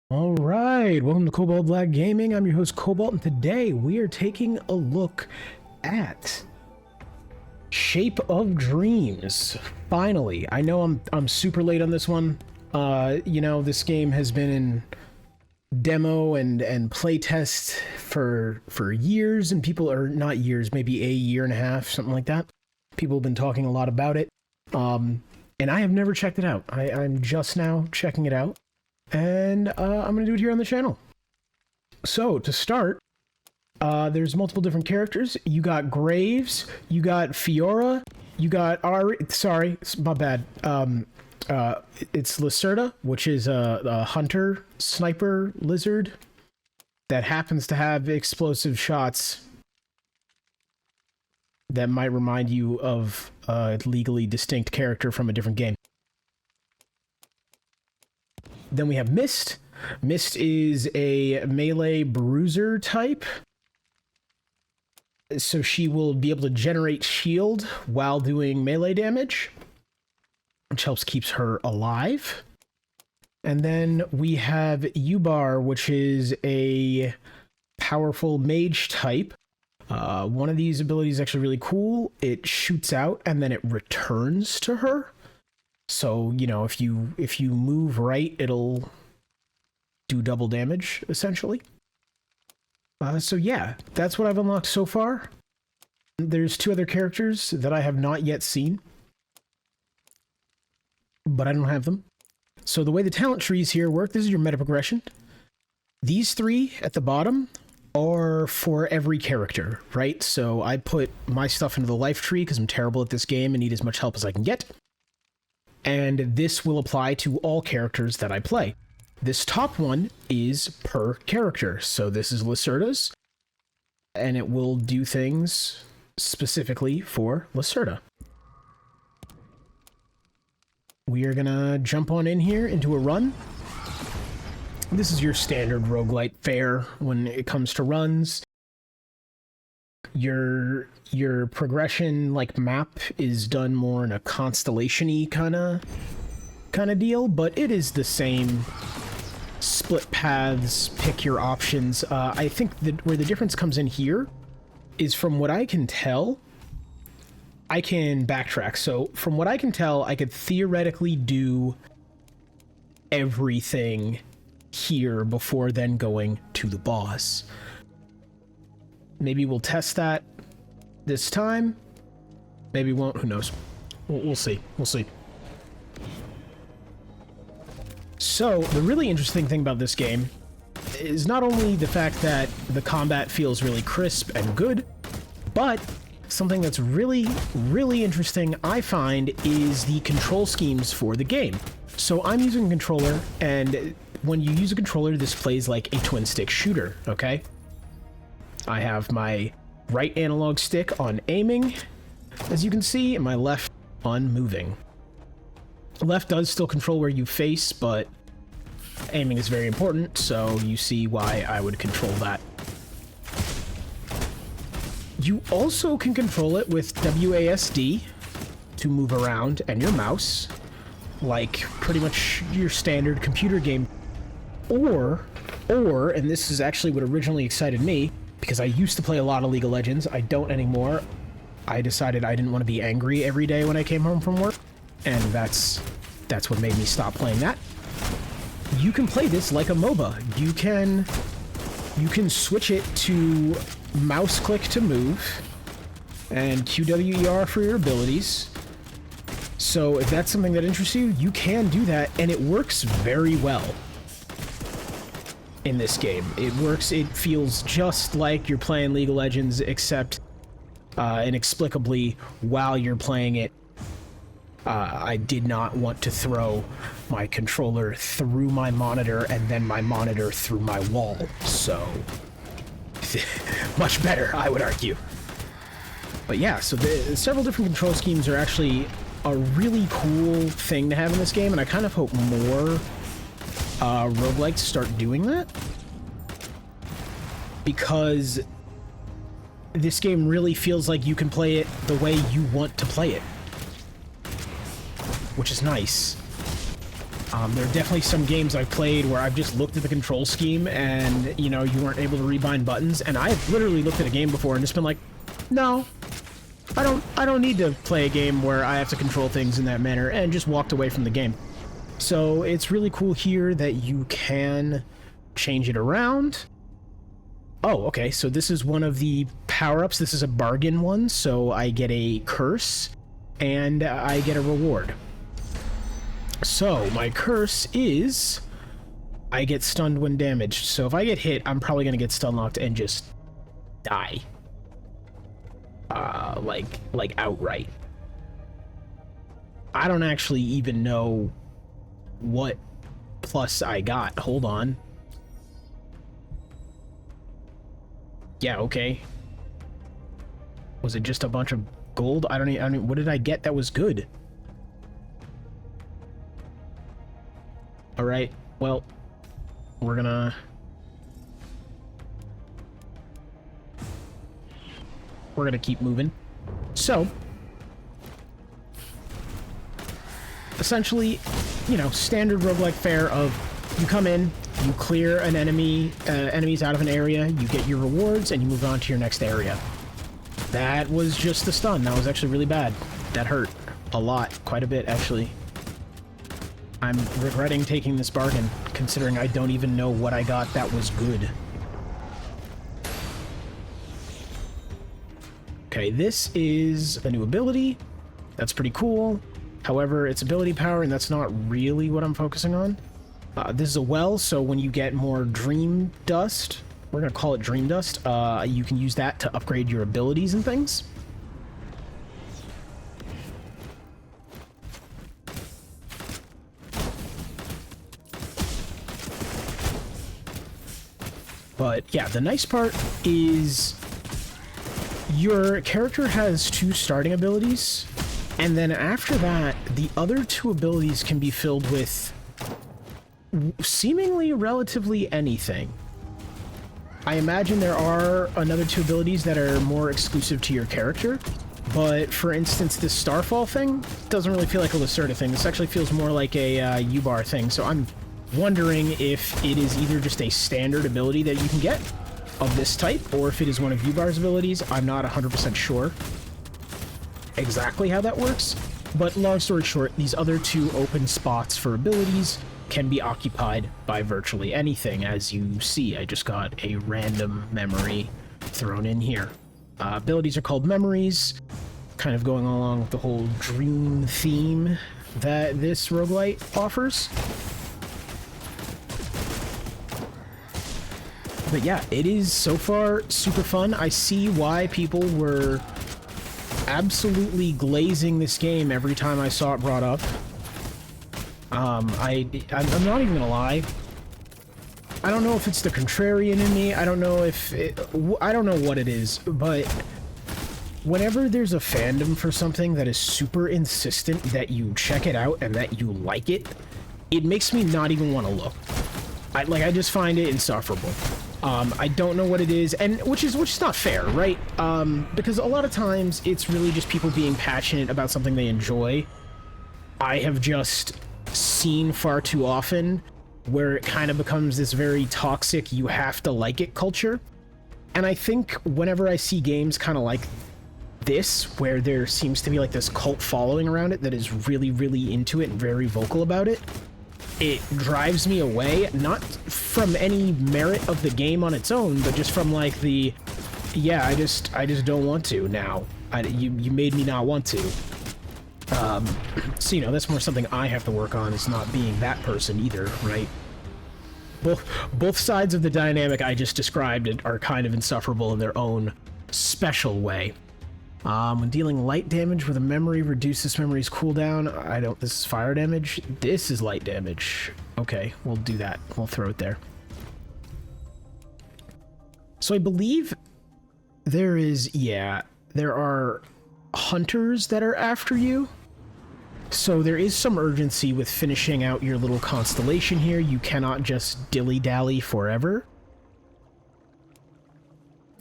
All right, welcome to Cobalt Black Gaming. I'm your host Cobalt, and today we are taking a look at Shape of Dreams. Finally, I know I'm super late on this one. You know, this game has been in demo and playtest for years, and people are not years, maybe a year and a half, something like that. People have been talking a lot about it, and I have never checked it out. I'm just now checking it out. And I'm going to do it here on the channel. So, to start, there's multiple different characters. You got Graves, you got Fiora, you got Ari... Sorry, my bad. It's Lacerda, which is a hunter, sniper lizard that happens to have explosive shots that might remind you of a legally distinct character from a different game. Then we have Mist. Mist is a melee bruiser type. So she will be able to generate shield while doing melee damage, which helps keeps her alive. And then we have Ubar, which is a powerful mage type. One of these abilities is actually really cool. It shoots out and then it returns to her. So, you know, if you move right, it'll do double damage, essentially. So yeah, that's what I've unlocked so far. There's two other characters that I have not yet seen, but I don't have them. So the way the talent trees here work, this is your meta progression. These three at the bottom are for every character, right? So I put my stuff into the life tree because I'm terrible at this game and need as much help as I can get. And this will apply to all characters that I play. This top one is per character. So this is Lacerda's, and it will do things specifically for Lacerda. We are gonna jump on in here into a run. This is your standard roguelite fare when it comes to runs. Your progression like map is done more in a constellation-y kind of deal, but it is the same. Split paths, pick your options. I think that where the difference comes in here is, from what I can tell, I can backtrack. So from what I can tell, I could theoretically do everything here before then going to the boss. Maybe we'll test that this time. Maybe we won't. Who knows? We'll see. We'll see. So, the really interesting thing about this game is not only the fact that the combat feels really crisp and good, but something that's really, really interesting, I find, is the control schemes for the game. So I'm using a controller, and when you use a controller, this plays like a twin-stick shooter, okay? I have my right analog stick on aiming, as you can see, and my left on moving. Left does still control where you face, but aiming is very important, so you see why I would control that. You also can control it with WASD to move around, and your mouse, like pretty much your standard computer game. Or, and this is actually what originally excited me, because I used to play a lot of League of Legends. I don't anymore. I decided I didn't want to be angry every day when I came home from work, and that's what made me stop playing that. You can play this like a MOBA. You can switch it to mouse click to move, and QWER for your abilities. So if that's something that interests you, you can do that, and it works very well in this game. It works, it feels just like you're playing League of Legends, except inexplicably, while you're playing it, I did not want to throw my controller through my monitor and then my monitor through my wall. So, much better, I would argue. But yeah, so several different control schemes are actually a really cool thing to have in this game, and I kind of hope more roguelikes start doing that, because this game really feels like you can play it the way you want to play it, which is nice. There are definitely some games I've played where I've just looked at the control scheme and, you know, you weren't able to rebind buttons, and I've literally looked at a game before and just been like, no, I don't need to play a game where I have to control things in that manner, and just walked away from the game. So it's really cool here that you can change it around. Oh, okay, so this is one of the power-ups. This is a bargain one, so I get a curse, and I get a reward. So, my curse is I get stunned when damaged. So if I get hit, I'm probably going to get stun locked and just die. Like outright. I don't actually even know what plus I got. Hold on. Yeah, okay. Was it just a bunch of gold? I don't even, what did I get that was good? Alright, well, we're gonna keep moving. So, essentially, you know, standard roguelike fare of you come in, you clear an enemies out of an area, you get your rewards, and you move on to your next area. That was just the stun. That was actually really bad. That hurt a lot, quite a bit, actually. I'm regretting taking this bargain, considering I don't even know what I got that was good. Okay, this is a new ability. That's pretty cool. However, it's ability power, and that's not really what I'm focusing on. This is a well, so when you get more dream dust, we're going to call it dream dust, you can use that to upgrade your abilities and things. But yeah, the nice part is your character has 2 starting abilities, and then after that, the other 2 abilities can be filled with seemingly relatively anything. I imagine there are another 2 abilities that are more exclusive to your character, but for instance, this Starfall thing doesn't really feel like a Lacerda thing. This actually feels more like a U-bar thing, so I'm wondering if it is either just a standard ability that you can get of this type, or if it is one of U-bar's abilities. I'm not 100% sure exactly how that works, but long story short, these other 2 open spots for abilities can be occupied by virtually anything. As you see, I just got a random memory thrown in here. Abilities are called memories, kind of going along with the whole dream theme that this roguelite offers. But yeah, it is so far super fun. I see why people were absolutely glazing this game every time I saw it brought up. I'm not even gonna lie. I don't know if it's the contrarian in me. I don't know if I don't know what it is, but whenever there's a fandom for something that is super insistent that you check it out and that you like it, it makes me not even want to look. I just find it insufferable. I don't know what it is, and which is not fair, right? Because a lot of times it's really just people being passionate about something they enjoy. I have just seen far too often where it kind of becomes this very toxic you have to like it culture. And I think whenever I see games kind of like this, where there seems to be like this cult following around it that is really, really into it and very vocal about it, it drives me away, not from any merit of the game on its own, but just from like the, yeah, I just don't want to now. You made me not want to. So, you know, that's more something I have to work on, is not being that person either, right? Both sides of the dynamic I just described are kind of insufferable in their own special way. When dealing light damage with a memory, reduce this memory's cooldown. This is fire damage. This is light damage. Okay, we'll do that. We'll throw it there. So I believe there are hunters that are after you. So there is some urgency with finishing out your little constellation here. You cannot just dilly-dally forever.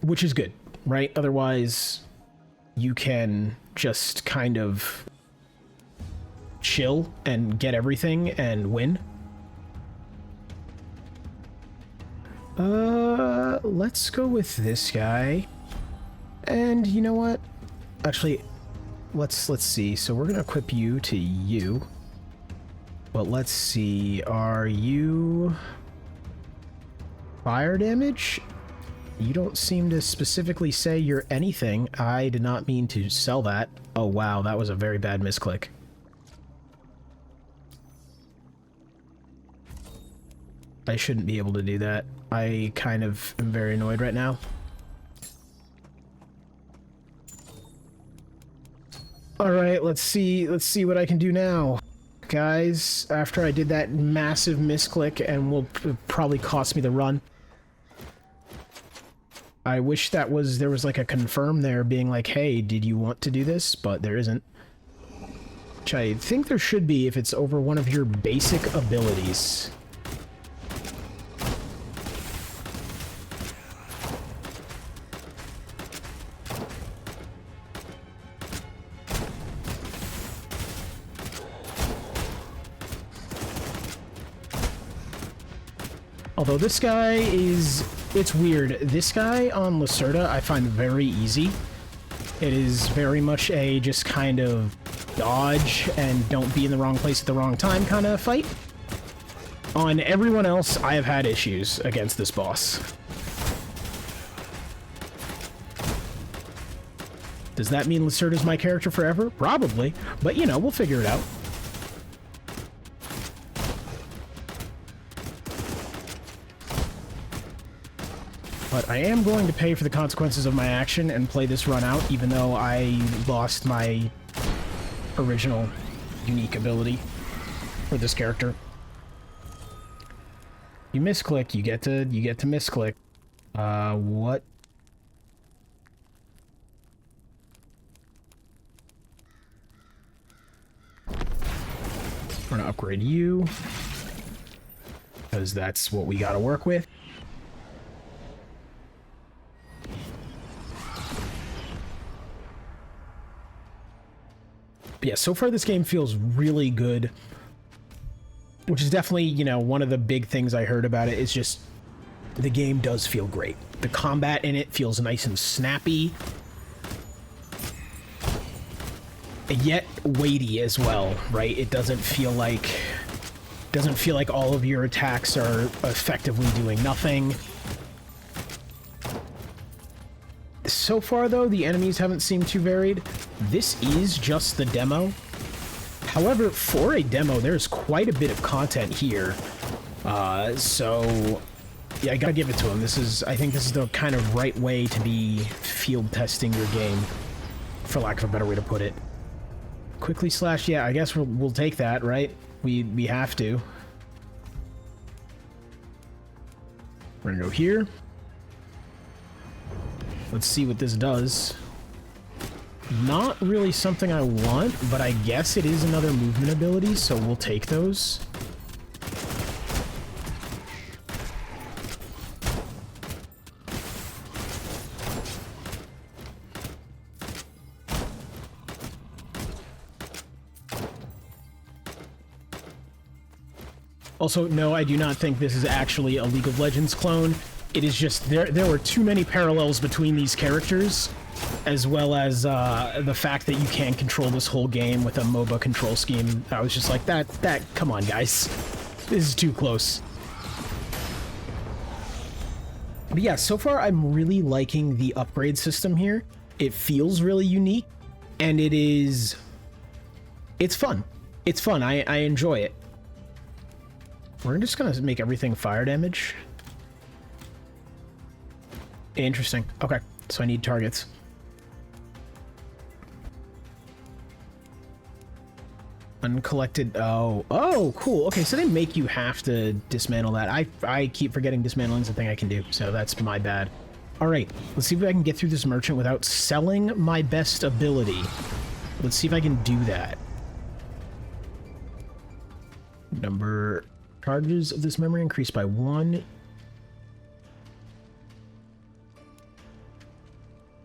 Which is good, right? Otherwise, you can just kind of chill and get everything and win. Let's go with this guy. And you know what? Actually, let's see. So we're gonna equip you to you. But let's see, are you fire damage? You don't seem to specifically say you're anything. I did not mean to sell that. Oh wow, that was a very bad misclick. I shouldn't be able to do that. I kind of am very annoyed right now. Alright, let's see what I can do now. Guys, after I did that massive misclick and will probably cost me the run. I wish there was like a confirm there being like, hey, did you want to do this? But there isn't. Which I think there should be if it's over one of your basic abilities. Although this guy is... it's weird. This guy on Lacerda I find very easy. It is very much a just kind of dodge and don't be in the wrong place at the wrong time kind of fight. On everyone else, I have had issues against this boss. Does that mean Lacerda's my character forever? Probably. But, you know, we'll figure it out. But I am going to pay for the consequences of my action and play this run out, even though I lost my original unique ability for this character. You misclick, you get to misclick. What? We're gonna upgrade you, because that's what we gotta work with. Yeah, so far this game feels really good, which is definitely, you know, one of the big things I heard about it is just the game does feel great. The combat in it feels nice and snappy, yet weighty as well, right? It doesn't feel like all of your attacks are effectively doing nothing. So far, though, the enemies haven't seemed too varied. This is just the demo. However, for a demo, there's quite a bit of content here. So, yeah, I gotta give it to him. I think this is the kind of right way to be field testing your game, for lack of a better way to put it. Quickly slash, yeah, I guess we'll take that, right? We have to. We're gonna go here. Let's see what this does. Not really something I want, but I guess it is another movement ability, so we'll take those. Also, no, I do not think this is actually a League of Legends clone. It is just, there were too many parallels between these characters, as well as the fact that you can control this whole game with a MOBA control scheme. I was just like, come on, guys. This is too close. But yeah, so far I'm really liking the upgrade system here. It feels really unique, and it's fun. It's fun, I enjoy it. We're just gonna make everything fire damage. Interesting. Okay, so I need targets. Uncollected. Oh, cool. Okay, so they make you have to dismantle that. I keep forgetting dismantling's a thing I can do, so that's my bad. All right, let's see if I can get through this merchant without selling my best ability. Let's see if I can do that. Number charges of this memory increased by 1.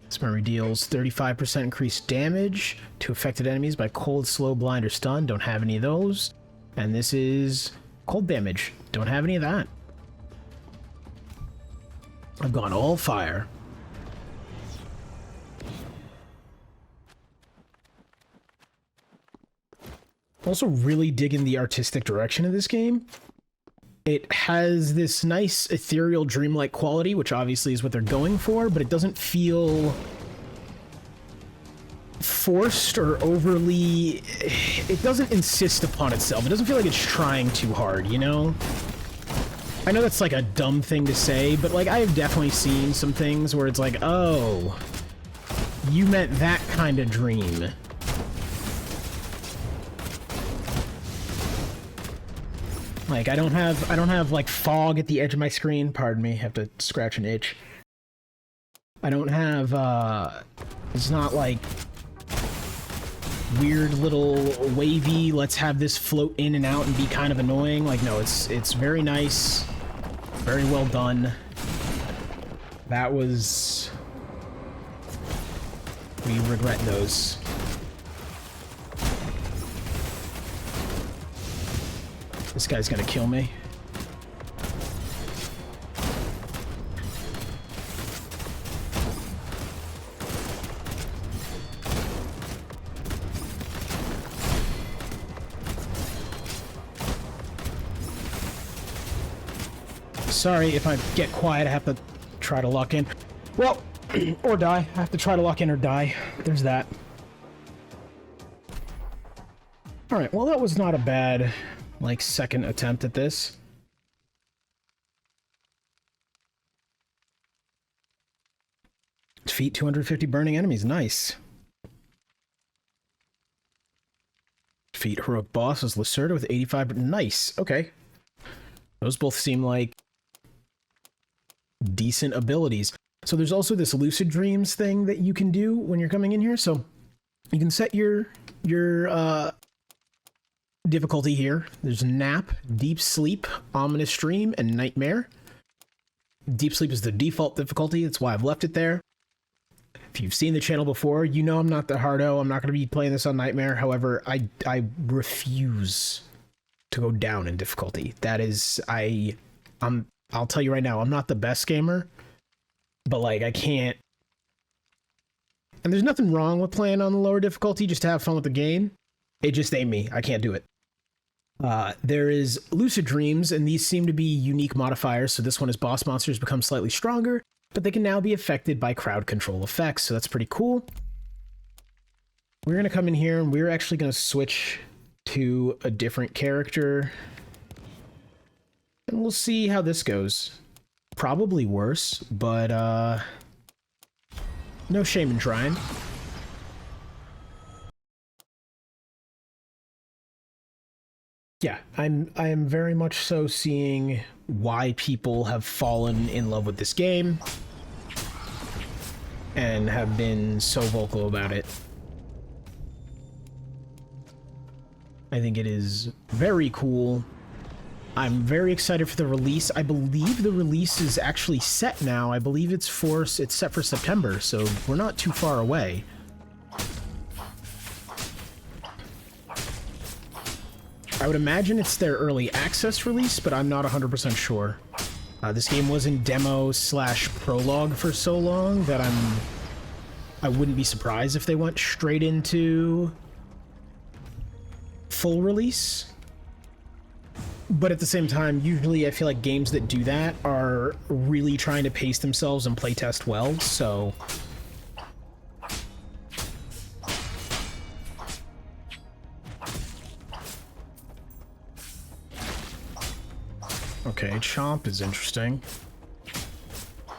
Let's This memory deals 35% increased damage to affected enemies by cold, slow, blind, or stun. Don't have any of those. And this is cold damage. Don't have any of that. I've gone all fire. Also really digging the artistic direction of this game. It has this nice ethereal dreamlike quality, which obviously is what they're going for, but it doesn't feel forced or overly... It doesn't insist upon itself. It doesn't feel like it's trying too hard, you know? I know that's like a dumb thing to say, but like I have definitely seen some things where it's like, oh, you meant that kind of dream. Like I don't have like fog at the edge of my screen. Pardon me, I have to scratch an itch. I don't have it's not like weird little wavy, let's have this float in and out and be kind of annoying. Like no, it's very nice, very well done. That was... We regret those. This guy's gonna kill me. Sorry if I get quiet, I have to try to lock in. Well, or die. I have to try to lock in or die. There's that. Alright, well that was not a bad, like, second attempt at this. Defeat 250 burning enemies, nice. Defeat heroic bosses, Lacerda with 85, nice, okay. Those both seem like decent abilities. So there's also this lucid dreams thing that you can do when you're coming in here. So you can set your difficulty here. There's nap, deep sleep, ominous dream, and nightmare. Deep sleep is the default difficulty. That's why I've left it there. If you've seen the channel before, you know I'm not the hardo. I'm not going to be playing this on nightmare. However, I refuse to go down in difficulty. That is, I'll tell you right now, I'm not the best gamer, but like I can't. And there's nothing wrong with playing on the lower difficulty just to have fun with the game. It just ain't me. I can't do it. There is lucid dreams, and these seem to be unique modifiers. So this one is boss monsters become slightly stronger, but they can now be affected by crowd control effects. So that's pretty cool. We're going to come in here and we're actually going to switch to a different character. And we'll see how this goes. Probably worse, but no shame in trying. Yeah, I am very much so seeing why people have fallen in love with this game and have been so vocal about it. I think it is very cool. I'm very excited for the release. I believe the release is actually set now. I believe it's set for September, so we're not too far away. I would imagine it's their early access release, but I'm not 100% sure. This game was in demo / prologue for so long that I wouldn't be surprised if they went straight into full release. But at the same time, usually I feel like games that do that are really trying to pace themselves and playtest well, so... Okay, Chomp is interesting.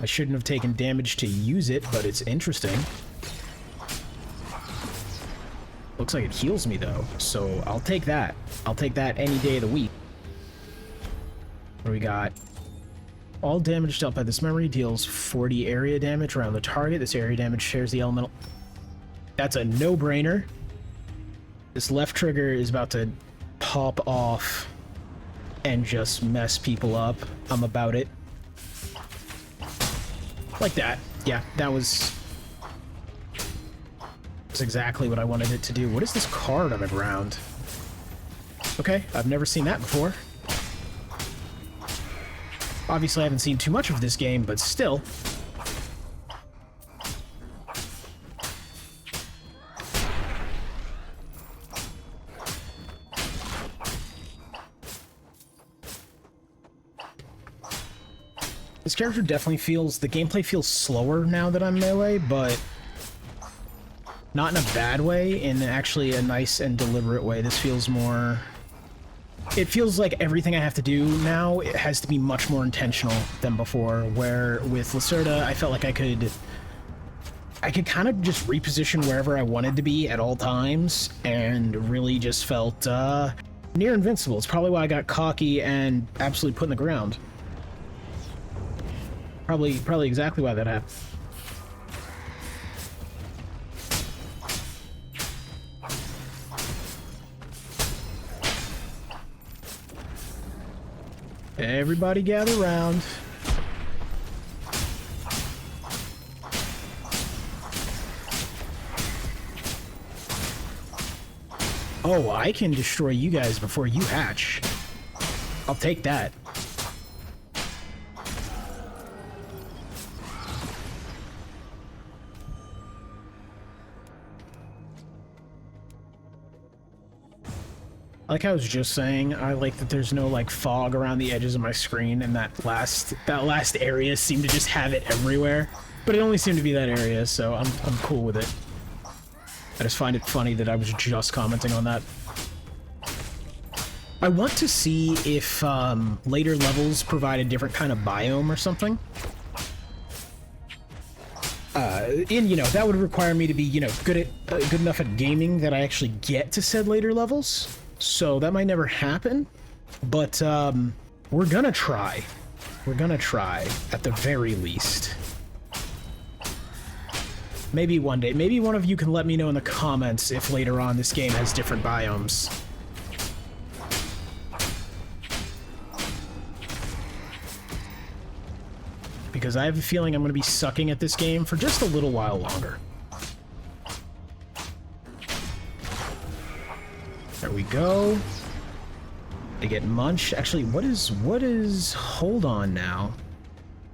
I shouldn't have taken damage to use it, but it's interesting. Looks like it heals me, though, so I'll take that. I'll take that any day of the week. What do we got? All damage dealt by this memory deals 40 area damage around the target. This area damage shares the elemental... That's a no-brainer. This left trigger is about to pop off and just mess people up. I'm about it. Like that. Yeah, that was was exactly what I wanted it to do. What is this card on the ground? Okay, I've never seen that before. Obviously, I haven't seen too much of this game, but still. This character definitely feels... The gameplay feels slower now that I'm melee, but... not in a bad way, in actually a nice and deliberate way. This feels more... It feels like everything I have to do now, it has to be much more intentional than before, where with Lacerda, I felt like I could kind of just reposition wherever I wanted to be at all times, and really just felt near invincible. It's probably why I got cocky and absolutely put in the ground. Probably exactly why that happened. Everybody gather round. Oh, I can destroy you guys before you hatch. I'll take that. Like I was just saying, I like that there's no like fog around the edges of my screen, and that last area seemed to just have it everywhere. But it only seemed to be that area, so I'm cool with it. I just find it funny that I was just commenting on that. I want to see if later levels provide a different kind of biome or something. And you know, that would require me to be, you know, good enough at gaming that I actually get to said later levels. So that might never happen, but we're gonna try. We're gonna try, at the very least. Maybe one day. Maybe one of you can let me know in the comments if later on this game has different biomes. Because I have a feeling I'm gonna be sucking at this game for just a little while longer. There we go. They get munched. Actually, what is hold on now?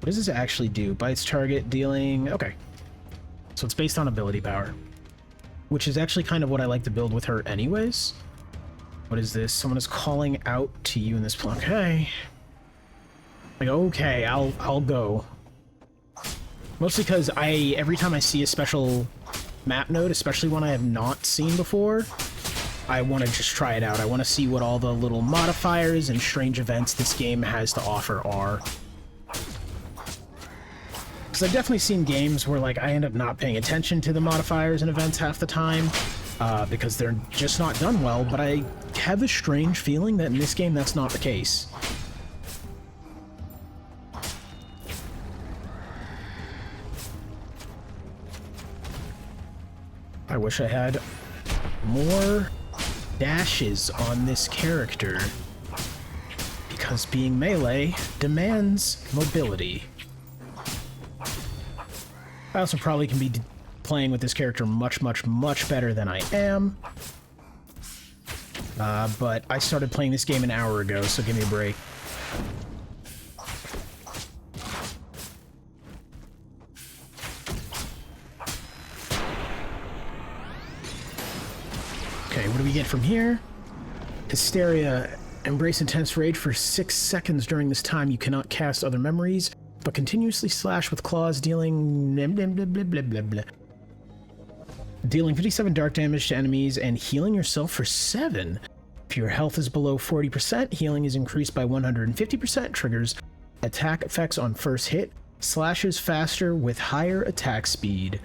What does this actually do? Bites target, dealing... Okay. So it's based on ability power. Which is actually kind of what I like to build with her anyways. What is this? Someone is calling out to you in this plug. Okay. Like, okay, I'll go. Mostly because every time I see a special map node, especially one I have not seen before, I want to just try it out. I want to see what all the little modifiers and strange events this game has to offer are. Because I've definitely seen games where like I end up not paying attention to the modifiers and events half the time, because they're just not done well, but I have a strange feeling that in this game that's not the case. I wish I had more dashes on this character, because being melee demands mobility. I also probably can be playing with this character much better than I am, but I started playing this game an hour ago, so give me a break. Okay, what do we get from here? Hysteria. Embrace intense rage for 6 seconds. During this time, you cannot cast other memories, but continuously slash with claws, dealing... Dealing 57 dark damage to enemies and healing yourself for 7. If your health is below 40%, healing is increased by 150%. Triggers attack effects on first hit. Slashes faster with higher attack speed.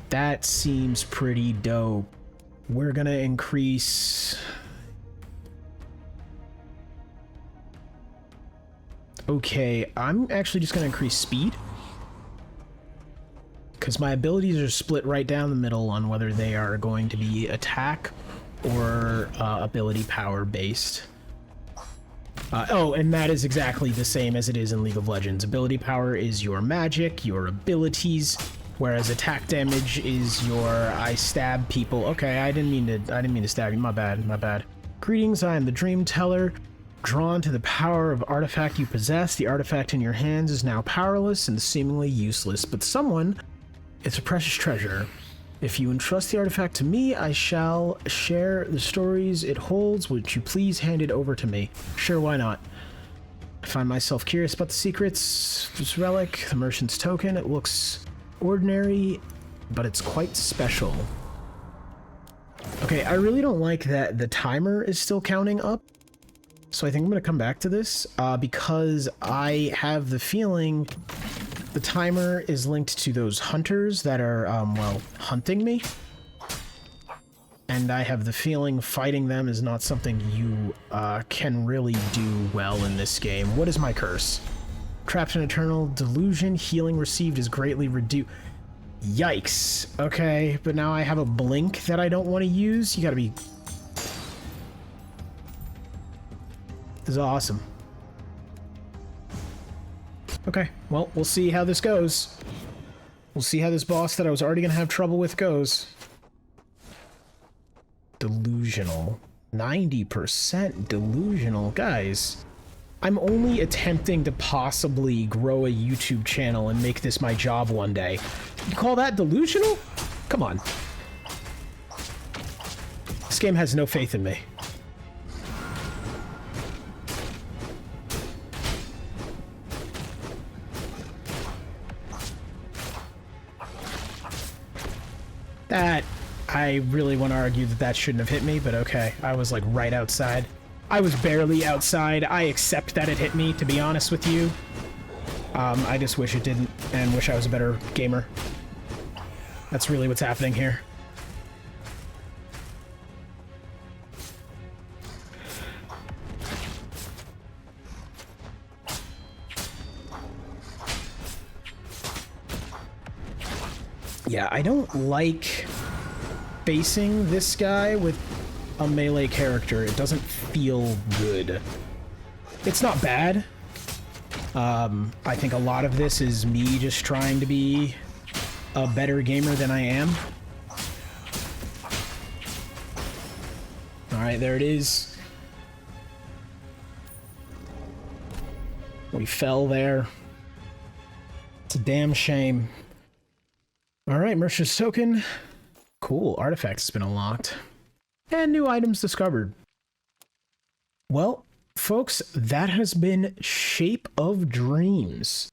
That seems pretty dope. We're gonna increase... Okay, I'm actually just gonna increase speed, because my abilities are split right down the middle on whether they are going to be attack or ability power based. Oh, and that is exactly the same as it is in League of Legends. Ability power is your magic, your abilities, whereas attack damage is your I stab people. Okay, I didn't mean to stab you. My bad, my bad. Greetings, I am the Dream Teller. Drawn to the power of artifact you possess, the artifact in your hands is now powerless and seemingly useless, but someone, it's a precious treasure. If you entrust the artifact to me, I shall share the stories it holds. Would you please hand it over to me? Sure, why not? I find myself curious about the secrets. This relic, the merchant's token, it looks ordinary, but it's quite special. Okay, I really don't like that the timer is still counting up. So I think I'm going to come back to this because I have the feeling the timer is linked to those hunters that are, well, hunting me. And I have the feeling fighting them is not something you can really do well in this game. What is my curse? Trapped in eternal delusion, healing received is greatly reduced. Yikes. Okay, but now I have a blink that I don't want to use. You gotta be... This is awesome. Okay, well, we'll see how this goes. We'll see how this boss that I was already gonna have trouble with goes. Delusional. 90% delusional. Guys, I'm only attempting to possibly grow a YouTube channel and make this my job one day. You call that delusional? Come on. This game has no faith in me. That, I really want to argue that that shouldn't have hit me, but okay. I was like right outside. I was barely outside. I accept that it hit me, to be honest with you. I just wish it didn't, and wish I was a better gamer. That's really what's happening here. Yeah, I don't like facing this guy with a melee character. It doesn't feel good. It's not bad. I think a lot of this is me just trying to be a better gamer than I am. Alright, there it is. We fell there. It's a damn shame. Alright, Merchant's Token. Cool, artifacts has been unlocked. And new items discovered. Well, folks, that has been Shape of Dreams.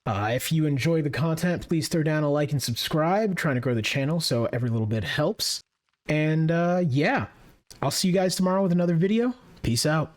If you enjoy the content, please throw down a like and subscribe. I'm trying to grow the channel, so every little bit helps. And yeah, I'll see you guys tomorrow with another video. Peace out.